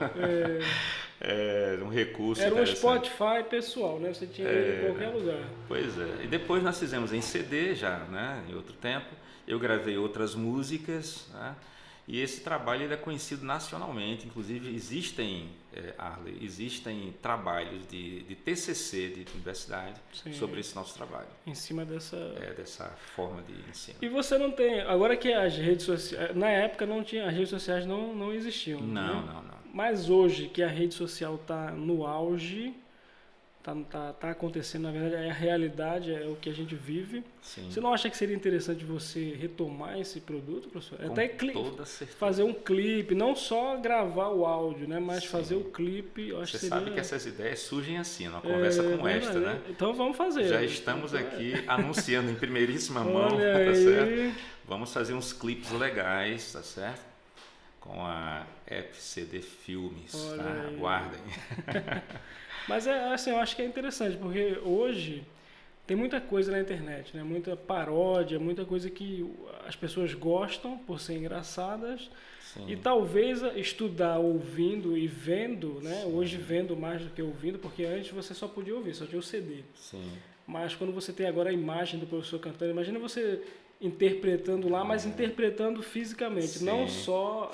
Um recurso. Era um Spotify pessoal, né? Você tinha em qualquer lugar. Pois é. E depois nós fizemos em CD já, né? Em outro tempo. Eu gravei outras músicas, né? E esse trabalho ele é conhecido nacionalmente. Inclusive existem, Arley, existem trabalhos de TCC de universidade. Sim. Sobre esse nosso trabalho. Em cima dessa forma de ensino. E você não tem, agora que as redes sociais, na época não tinha, as redes sociais não existiam. Não, né? não. Mas hoje que a rede social está no auge, tá acontecendo, na verdade, é a realidade, é o que a gente vive. Sim. Você não acha que seria interessante você retomar esse produto, professor? Com até toda certeza. Fazer um clipe, não só gravar o áudio, né? Mas Sim. Fazer o clipe. Eu acho Você que seria... sabe que essas ideias surgem assim, numa conversa como esta, né? Então vamos fazer. Já estamos aqui anunciando em primeiríssima mão, Olha tá aí. certo? Vamos fazer uns clipes legais, tá certo? Com a FCD Filmes, tá? Aguardem. Mas assim, eu acho que é interessante, porque hoje tem muita coisa na internet, né? Muita paródia, muita coisa que as pessoas gostam por ser engraçadas. Sim. E talvez estudar ouvindo e vendo, né? Sim. Hoje vendo mais do que ouvindo, porque antes você só podia ouvir, só tinha o CD. Sim. Mas quando você tem agora a imagem do professor cantando, imagina você interpretando lá, mas interpretando fisicamente, sim, não só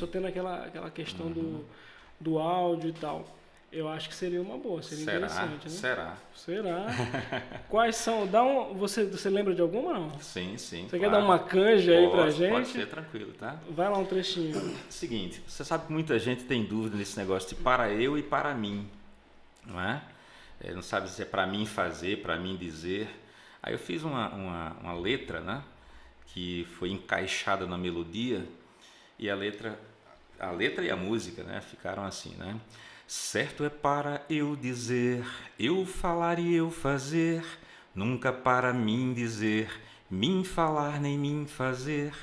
tendo aquela questão do áudio e tal. Eu acho que seria uma boa, seria interessante, né? Será? Quais são? Você lembra de alguma ou não? Sim. Você quer dar uma canja aí pra gente? Pode ser, tranquilo, tá? Vai lá um trechinho. Seguinte, você sabe que muita gente tem dúvida nesse negócio de para eu e para mim, não é? Não sabe se é para mim fazer, para mim dizer. Aí eu fiz uma letra, né? Que foi encaixada na melodia e a letra e a música, né? Ficaram assim, né? Certo é para eu dizer, eu falar e eu fazer, nunca para mim dizer, mim falar nem mim fazer.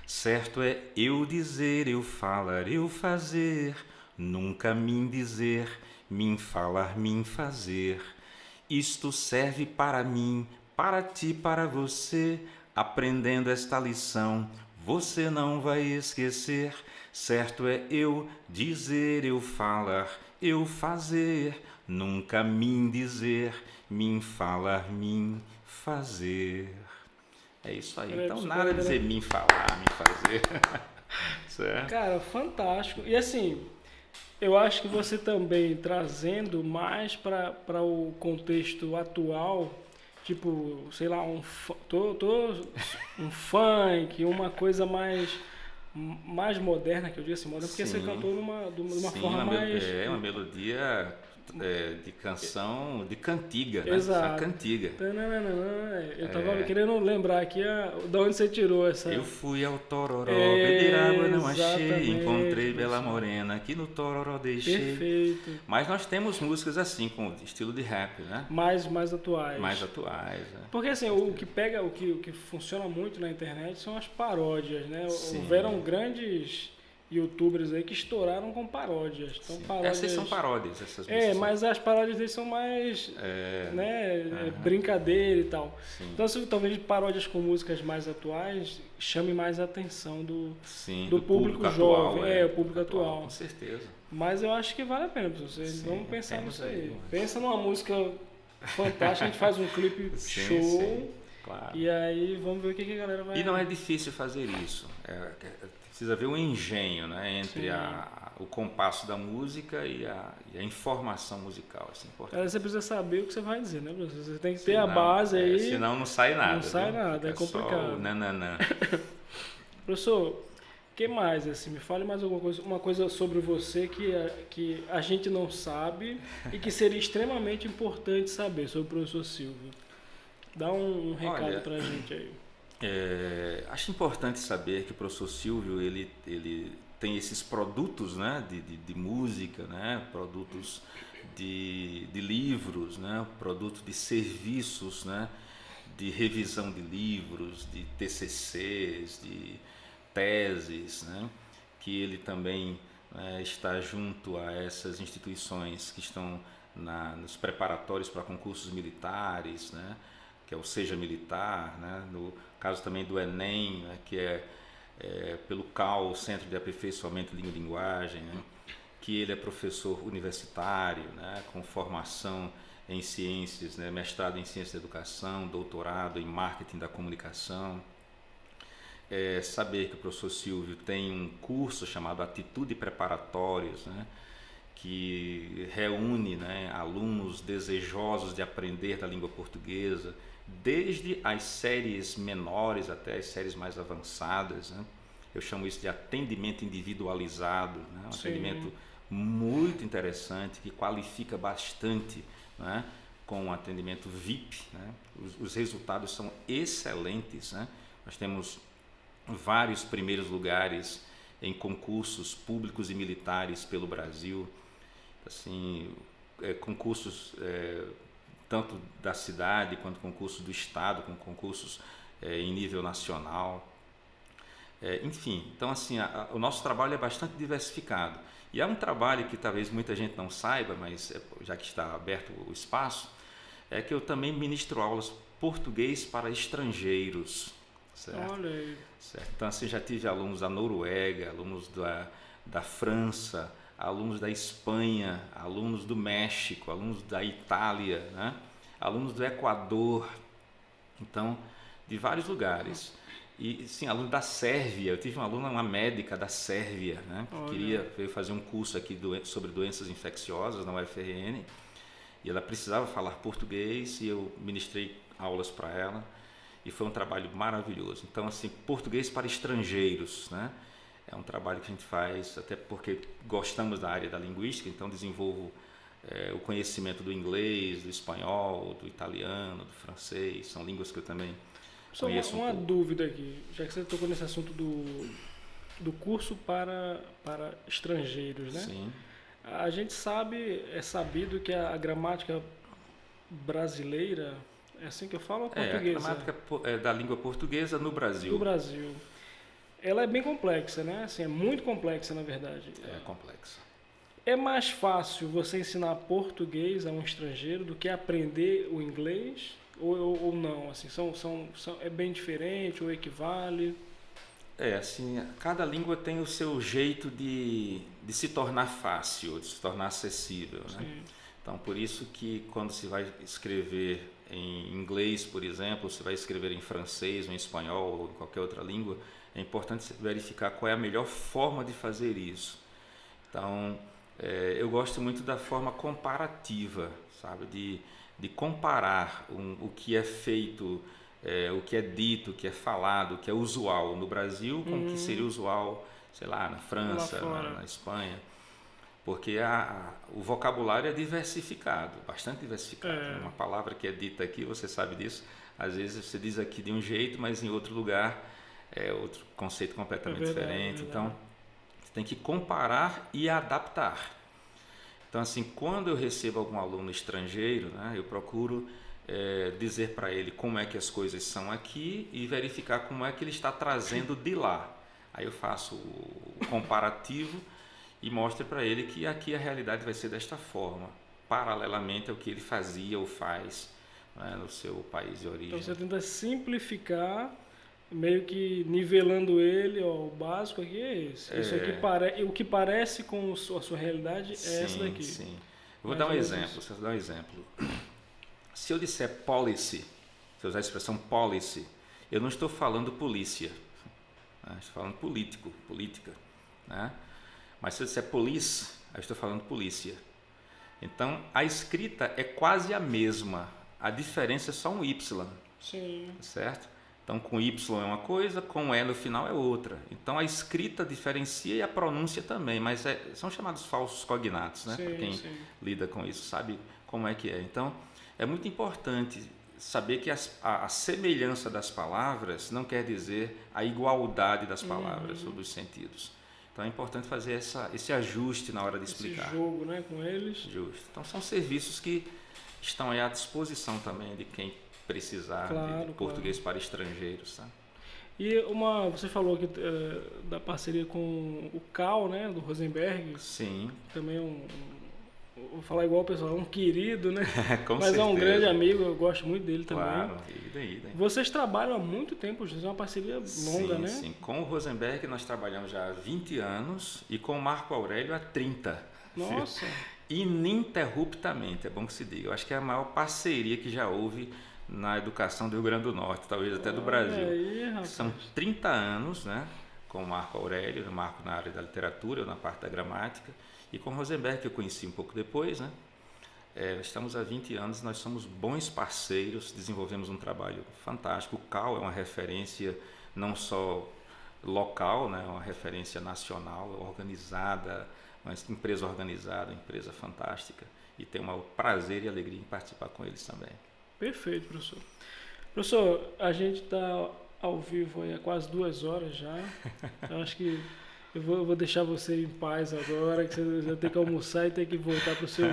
Certo é eu dizer, eu falar, eu fazer, nunca mim dizer, mim falar, mim fazer. Isto serve para mim, para ti, para você. Aprendendo esta lição, você não vai esquecer. Certo é eu dizer, eu falar, eu fazer, nunca mim dizer, mim falar, mim fazer. É isso aí. Então nada de dizer mim falar, mim fazer. Certo? Cara, fantástico. E assim, eu acho que você também trazendo mais para o contexto atual, tipo, sei lá, um funk, uma coisa mais moderna, que eu digo assim, moderna, porque você cantou de uma forma mais... É uma melodia de canção, de cantiga, né? Exato. Cantiga. Eu tava querendo lembrar aqui de onde você tirou essa... Eu fui ao Tororó, beber água não achei, encontrei Bela Morena, aqui no Tororó deixei. Perfeito. Mas nós temos músicas assim, com estilo de rap, né? Mais atuais. Mais atuais, né? Porque assim, o que funciona muito na internet são as paródias, né? Sim. Houveram grandes youtubers aí que estouraram com paródias. Então, paródias... Essas são paródias, essas músicas. Mas as paródias deles são mais brincadeira e tal. Sim. Então, talvez paródias com músicas mais atuais chame mais a atenção do público jovem, atual, o público atual. Com certeza. Mas eu acho que vale a pena, vocês vão pensar nisso aí. Pensa numa música fantástica, a gente faz um clipe show. Sim, claro. E aí vamos ver o que a galera vai... E não é difícil fazer isso. Precisa ver um engenho, né, entre o compasso da música e a informação musical. Isso é importante. Você precisa saber o que você vai dizer, né, professor? Você tem que ter a base aí. Senão não sai nada. Não sai nada, é complicado. Só nananã. Professor, o que mais? Assim, me fale mais alguma coisa, uma coisa sobre você que a gente não sabe e que seria extremamente importante saber sobre o professor Silvio. Dá um recado Olha, pra gente aí. acho importante saber que o professor Silvio ele tem esses produtos, né, de música, né, produtos de livros, né, produto de serviços, né, de revisão de livros, de TCCs, de teses, né, que ele também está junto a essas instituições que estão nos preparatórios para concursos militares, né, que é o Seja Militar, né, no caso também do Enem, né, que é pelo CAL, Centro de Aperfeiçoamento de Língua e Linguagem, né, que ele é professor universitário, né, com formação em ciências, né, mestrado em ciências da educação, doutorado em marketing da comunicação. Saber que o professor Silvio tem um curso chamado Atitude Preparatórios, né, que reúne, né, alunos desejosos de aprender da língua portuguesa, desde as séries menores até as séries mais avançadas, né? Eu chamo isso de atendimento individualizado, né? Um atendimento muito interessante que qualifica bastante, né? Com um atendimento VIP, né? Os resultados são excelentes, né? Nós temos vários primeiros lugares em concursos públicos e militares pelo Brasil, assim, concursos tanto da cidade quanto concursos do estado, com concursos em nível nacional. Enfim, então assim, o nosso trabalho é bastante diversificado. E é um trabalho que talvez muita gente não saiba, mas já que está aberto o espaço, é que eu também ministro aulas português para estrangeiros. Certo? Olha aí. Certo. Então assim, já tive alunos da Noruega, alunos da França, alunos da Espanha, alunos do México, alunos da Itália, né? Alunos do Equador, então, de vários lugares. E sim, aluno da Sérvia, eu tive uma aluna, uma médica da Sérvia, né? Que veio fazer um curso aqui sobre doenças infecciosas na UFRN, e ela precisava falar português e eu ministrei aulas para ela, e foi um trabalho maravilhoso. Então, assim, português para estrangeiros, né? É um trabalho que a gente faz, até porque gostamos da área da linguística, então desenvolvo o conhecimento do inglês, do espanhol, do italiano, do francês, são línguas que eu também conheço Uma um pouco. dúvida aqui, já que você tocou nesse assunto do curso para estrangeiros, né? Sim. A gente é sabido que a gramática brasileira, é assim que eu falo, ou portuguesa? A gramática da língua portuguesa no Brasil. Do Brasil. Ela é bem complexa, né? Assim, é muito complexa, na verdade. É complexa. É mais fácil você ensinar português a um estrangeiro do que aprender o inglês? Ou não? Assim, é bem diferente ou equivale? Assim, cada língua tem o seu jeito de se tornar fácil, de se tornar acessível, né? Sim. Então, por isso que quando se vai escrever em inglês, por exemplo, se vai escrever em francês, ou em espanhol, ou em qualquer outra língua, é importante verificar qual é a melhor forma de fazer isso. Então, eu gosto muito da forma comparativa, sabe? De comparar o que é feito, o que é dito, o que é falado, o que é usual no Brasil com o que seria usual, sei lá, na França, na Espanha. Porque o vocabulário é diversificado, bastante diversificado. Uma palavra que é dita aqui, você sabe disso, às vezes você diz aqui de um jeito, mas em outro lugar é outro conceito completamente diferente. Então, você tem que comparar e adaptar. Então, assim, quando eu recebo algum aluno estrangeiro, né, eu procuro dizer para ele como é que as coisas são aqui e verificar como é que ele está trazendo de lá. Aí eu faço o comparativo e mostro para ele que aqui a realidade vai ser desta forma, paralelamente ao que ele fazia ou faz, né, no seu país de origem. Então você tenta simplificar, meio que nivelando ele, ó, o básico aqui é esse. Isso aqui o que parece com a sua realidade é essa daqui. Sim. Eu vou dar um exemplo. Se eu disser policy, se eu usar a expressão policy, eu não estou falando polícia, né? Estou falando política, né? Mas se eu disser police, eu estou falando polícia. Então a escrita é quase a mesma, a diferença é só um Y. Sim. Certo? Então com Y é uma coisa, com E no final é outra. Então a escrita diferencia e a pronúncia também, mas são chamados falsos cognatos, né? Para quem lida com isso sabe como é que é. Então é muito importante saber que a semelhança das palavras não quer dizer a igualdade das palavras ou dos sentidos. Então é importante fazer esse ajuste na hora de explicar. Esse jogo, né, com eles. Justo. Então são serviços que estão aí à disposição também de quem precisar de português para estrangeiros. Tá? E você falou aqui da parceria com o Cal, né, do Rosenberg. Sim. Também vou falar igual o pessoal, um querido, né? Com Mas certeza. É um grande amigo, eu gosto muito dele também. Claro, daí. Vocês trabalham há muito tempo juntos, é uma parceria longa, sim, né? Sim, com o Rosenberg nós trabalhamos já há 20 anos e com o Marco Aurélio há 30. Nossa! Ininterruptamente, é bom que se diga. Eu acho que é a maior parceria que já houve na educação do Rio Grande do Norte, talvez até do Brasil. Aí, rapaz. São 30 anos, né? Com o Marco Aurélio, o Marco na área da literatura, eu na parte da gramática, e com o Rosenberg, que eu conheci um pouco depois, né? Estamos há 20 anos, nós somos bons parceiros, desenvolvemos um trabalho fantástico. O CAL é uma referência não só local, né? É uma referência nacional, organizada, uma empresa organizada, uma empresa fantástica, e tenho um prazer e alegria em participar com eles também. Perfeito, professor. Professor, a gente está ao vivo aí há quase 2 horas já. Eu acho que eu vou deixar você em paz agora, que você vai ter que almoçar e ter que voltar para o seu...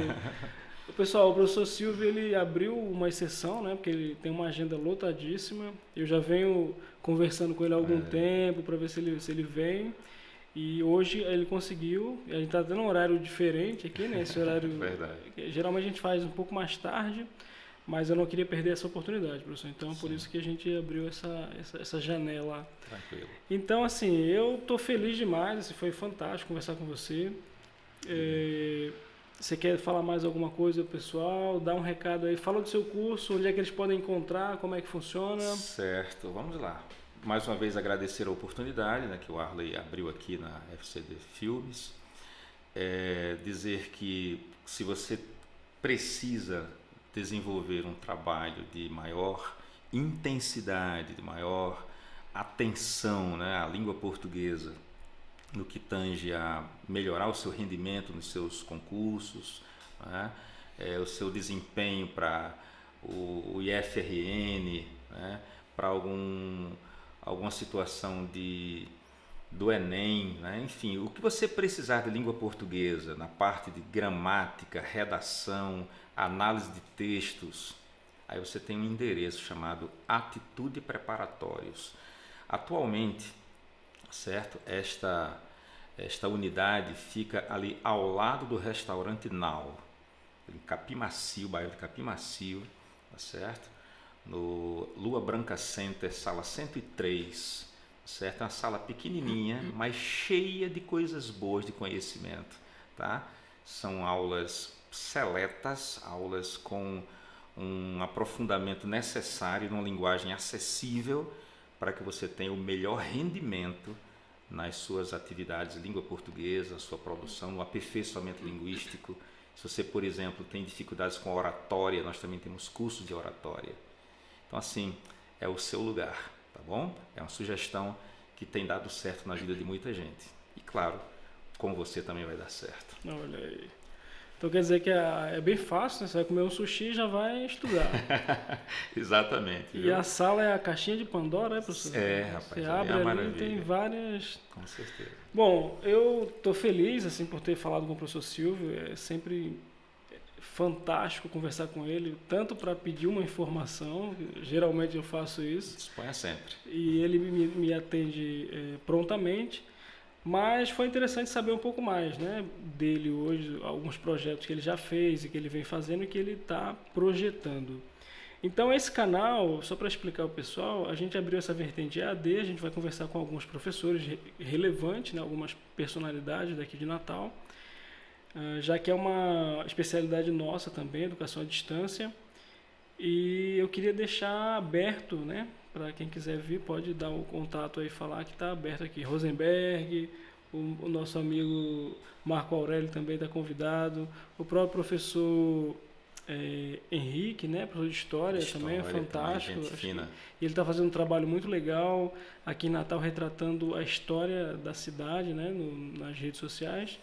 Pessoal, o professor Silvio, ele abriu uma exceção, né? Porque ele tem uma agenda lotadíssima. Eu já venho conversando com ele há algum tempo para ver se ele vem. E hoje ele conseguiu. A gente está tendo um horário diferente aqui, né? Esse horário... Verdade. Geralmente a gente faz um pouco mais tarde, mas eu não queria perder essa oportunidade, professor. Então, por isso que a gente abriu essa janela. Tranquilo. Então, assim, eu estou feliz demais. Assim, foi fantástico conversar com você. Você quer falar mais alguma coisa, pessoal? Dá um recado aí. Fala do seu curso, onde é que eles podem encontrar, como é que funciona. Certo, vamos lá. Mais uma vez agradecer a oportunidade, né, que o Arley abriu aqui na FCD Filmes. Dizer que se você precisa desenvolver um trabalho de maior intensidade, de maior atenção, né, à língua portuguesa, no que tange a melhorar o seu rendimento nos seus concursos, né? O seu desempenho para o IFRN, né? Para alguma situação do Enem, né? Enfim, o que você precisar de língua portuguesa na parte de gramática, redação, análise de textos, aí você tem um endereço chamado Atitude Preparatórios. Atualmente, certo? Esta unidade fica ali ao lado do restaurante Nau, em Capimacio, bairro de Capimacio, tá certo? No Lua Branca Center, sala 103, certo? É uma sala pequenininha, mas cheia de coisas boas de conhecimento, tá? São aulas seletas, aulas com um aprofundamento necessário numa linguagem acessível para que você tenha o melhor rendimento nas suas atividades de língua portuguesa, sua produção, no aperfeiçoamento linguístico. Se você, por exemplo, tem dificuldades com oratória, nós também temos cursos de oratória. Então, assim, é o seu lugar, tá bom? É uma sugestão que tem dado certo na vida de muita gente. E, claro, com você também vai dar certo. Olha aí. Então quer dizer que é bem fácil, né? Você vai comer um sushi e já vai estudar. Exatamente. E a sala é a caixinha de Pandora, professor? Rapaz. Você abre ali e tem várias... Com certeza. Bom, eu estou feliz assim, por ter falado com o professor Silvio. É sempre fantástico conversar com ele, tanto para pedir uma informação, geralmente eu faço isso. Disponha sempre. E ele me atende prontamente. Mas foi interessante saber um pouco mais, né, dele hoje, alguns projetos que ele já fez e que ele vem fazendo e que ele está projetando. Então esse canal, só para explicar ao pessoal, a gente abriu essa vertente EAD, a gente vai conversar com alguns professores relevantes, né, algumas personalidades daqui de Natal, já que é uma especialidade nossa também, educação à distância. E eu queria deixar aberto, né, para quem quiser vir, pode dar o contato aí, falar que está aberto aqui. Rosenberg, o nosso amigo Marco Aurélio também está convidado, o próprio professor Henrique, né, professor de História também, é fantástico. Também, ele está fazendo um trabalho muito legal aqui em Natal, retratando a história da cidade, né, nas redes sociais.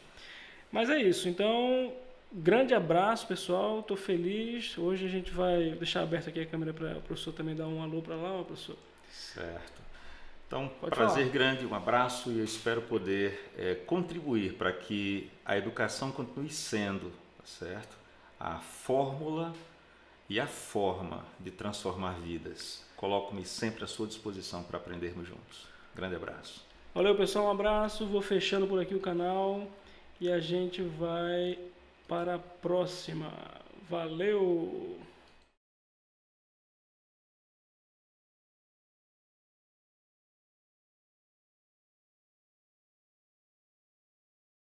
Mas é isso, então grande abraço, pessoal. Estou feliz. Hoje a gente vai deixar aberta aqui a câmera para o professor também dar um alô para lá, professor. Certo. Então, Pode prazer falar. grande, um abraço e eu espero poder contribuir para que a educação continue sendo, tá certo? A fórmula e a forma de transformar vidas. Coloco-me sempre à sua disposição para aprendermos juntos. Grande abraço. Valeu, pessoal. Um abraço. Vou fechando por aqui o canal e a gente vai para a próxima. Valeu!